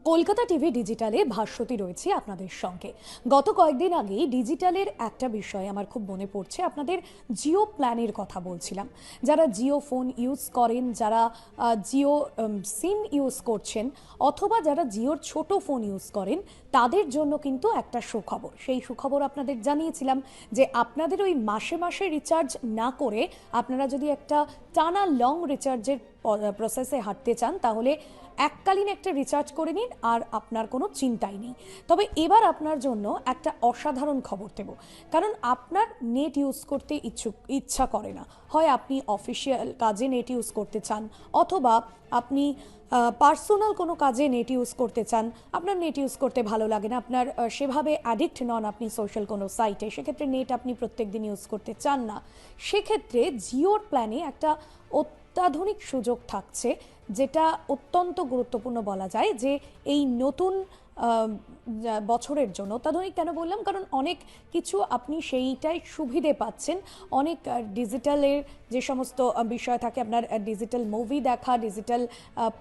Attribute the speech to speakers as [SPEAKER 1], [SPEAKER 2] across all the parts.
[SPEAKER 1] Kolkata TV ডিজিটালে Bhaswati রয়েছে আপনাদের সঙ্গে। গত কয়েকদিন আগেই ডিজিটালের একটা বিষয় আমার খুব মনে পড়ছে, আপনাদের জিও প্ল্যানের কথা বলছিলাম। যারা জিও ফোন ইউজ করেন, যারা জিও সিম ইউজ করছেন, অথবা যারা জিওর ছোট ফোন ইউজ করেন, তাদের জন্য কিন্তু একটা সুখবর। সেই সুখবর আপনাদের জানিয়েছিলাম যে আপনাদের ওই মাসে মাসে রিচার্জ না করে আপনারা যদি একটা টানা লং রিচার্জের প্রসেসে হাঁটতে চান, তাহলে এককালীন একটা রিচার্জ করে নিন, আর আপনার কোনো চিন্তাই নেই। তবে এবার আপনার জন্য একটা অসাধারণ খবর দেব, কারণ আপনার নেট ইউজ করতে ইচ্ছা করে না। হয় আপনি অফিসিয়াল কাজে নেট ইউজ করতে চান, অথবা আপনি পার্সোনাল কোনো কাজে নেট ইউজ করতে চান, আপনার নেট ইউজ করতে ভালো লাগে না, আপনার সেভাবে অ্যাডিক্ট নন আপনি সোশ্যাল কোনো সাইটে, সেক্ষেত্রে নেট আপনি প্রত্যেক দিন ইউজ করতে চান না। সেক্ষেত্রে জিওর প্ল্যানে একটা অত্যাধুনিক সুযোগ থাকছে, যেটা অত্যন্ত গুরুত্বপূর্ণ বলা যায়। যে এই নতুন বছরের জন্য অত্যাধুনিক কেন বললাম, কারণ অনেক কিছু আপনি সেইটাই সুবিধে পাচ্ছেন। অনেক ডিজিটালের যে সমস্ত বিষয় থাকে, আপনার ডিজিটাল মুভি দেখা, ডিজিটাল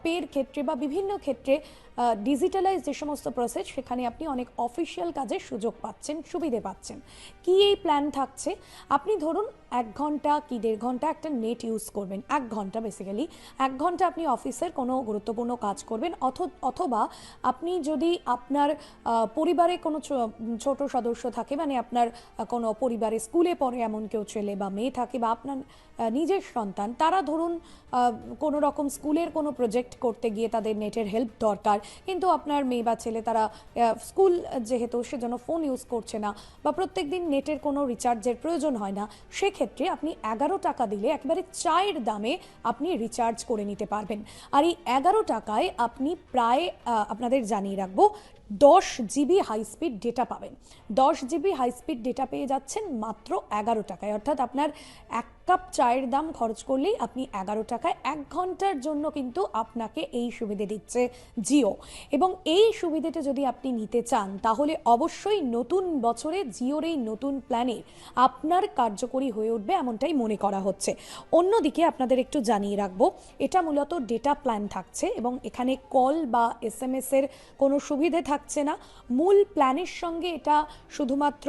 [SPEAKER 1] পের ক্ষেত্রে বা বিভিন্ন ক্ষেত্রে ডিজিটালাইজ যে সমস্ত প্রসেস, সেখানে আপনি অনেক অফিসিয়াল কাজের সুযোগ পাচ্ছেন, সুবিধে পাচ্ছেন। কি এই প্ল্যান থাকছে? আপনি ধরুন 1 ঘন্টা কি 1.5 ঘন্টা একটা নেট ইউজ করবেন, 1 ঘন্টা বেসিক্যালি 1 ঘন্টা আপনি অফিসের কোনো গুরুত্বপূর্ণ কাজ করবেন, অথবা আপনি যদি আপনার পরিবারে কোনো ছোট সদস্য থাকে, মানে আপনার কোনো পরিবারে স্কুলে পড়ে এমন কেউ ছেলে বা মেয়ে থাকে, বা আপনার নিজের সন্তান, তারা ধরুন কোনো রকম স্কুলের কোনো প্রজেক্ট করতে গিয়ে তাদের নেটের হেল্প দরকার, কিন্তু আপনার মেয়ে বা ছেলে তারা স্কুল যেহেতু সেজন্য ফোন ইউজ করছে না, বা প্রত্যেক দিন নেটের কোনো রিচার্জের প্রয়োজন হয় না, সেক্ষেত্রে আপনি 11 টাকা দিলে একেবারে চায়ের দামে আপনি রিচার্জ করে নিতে পারবেন। আর এই 11 টাকায় আপনি প্রায়, আপনাদের জানিয়ে রাখবো, 10 জিবি হাই স্পিড ডেটা পাবেন। 10 জিবি হাই স্পিড ডেটা পেয়ে যাচ্ছেন মাত্র 11 টাকায়। অর্থাৎ আপনার 1 কাপ চায়ের দাম খরচ করলেই আপনি 11 টাকায় 1 ঘন্টার জন্য কিন্তু আপনাকে এই সুবিধে দিচ্ছে জিও। এবং এই সুবিধাটা যদি আপনি নিতে চান, তাহলে অবশ্যই নতুন বছরে জিওর এই নতুন প্ল্যানে আপনার কার্যকরী হয়ে উঠবে, এমনটাই মনে করা হচ্ছে। অন্যদিকে আপনাদের একটু জানিয়ে রাখবো, এটা মূলত ডেটা প্ল্যান থাকছে, এবং এখানে কল বা SMS এর কোনো সুবিধে থাকছে না। মূল প্ল্যানের সঙ্গে এটা শুধুমাত্র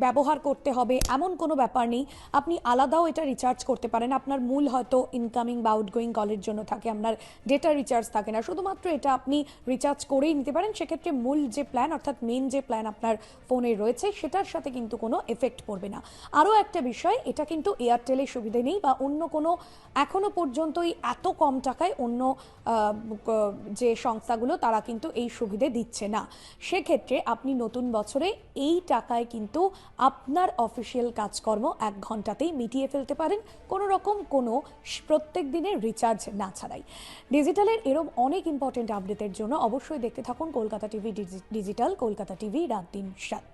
[SPEAKER 1] ব্যবহার করতে হবে এমন কোনো ব্যাপার নেই। আপনি আলাদাও এটা রিচার্জ করতে পারেন। আপনার মূল হয়তো ইনকামিং বা আউটগোয়িং কলের জন্য থাকে, আপনার ডেটা রিচার্জ থাকে না, শুধুমাত্র এটা আপনি রিচার্জ করেই নিতে পারেন। সেক্ষেত্রে মূল যে প্ল্যান, অর্থাৎ মেন যে প্ল্যান আপনার ফোনে রয়েছে, সেটার সাথে কিন্তু কোনো এফেক্ট পড়বে না। আরও একটা বিষয়, এটা কিন্তু এয়ারটেলের সুবিধে নেই, বা অন্য কোনো এখনো পর্যন্তই এত কম টাকায় অন্য যে সংস্থাগুলো, তারা কিন্তু এই সুবিধে দিচ্ছে না। সেক্ষেত্রে আপনি নতুন বছরে এই টাকায় কিন্তু আপনার অফিসিয়াল কাজকর্ম 1 ঘন্টাতেই মিটিয়ে ফেলতে পারেন, কোনো রকম কোনো প্রত্যেক দিনের রিচার্জ না ছাড়াই। ডিজিটালের এরকম অনেক ইম্পর্টেন্ট আপডেটের জন্য অবশ্যই দেখতে থাকুন Kolkata TV digital, Kolkata TV রাত দিন 7।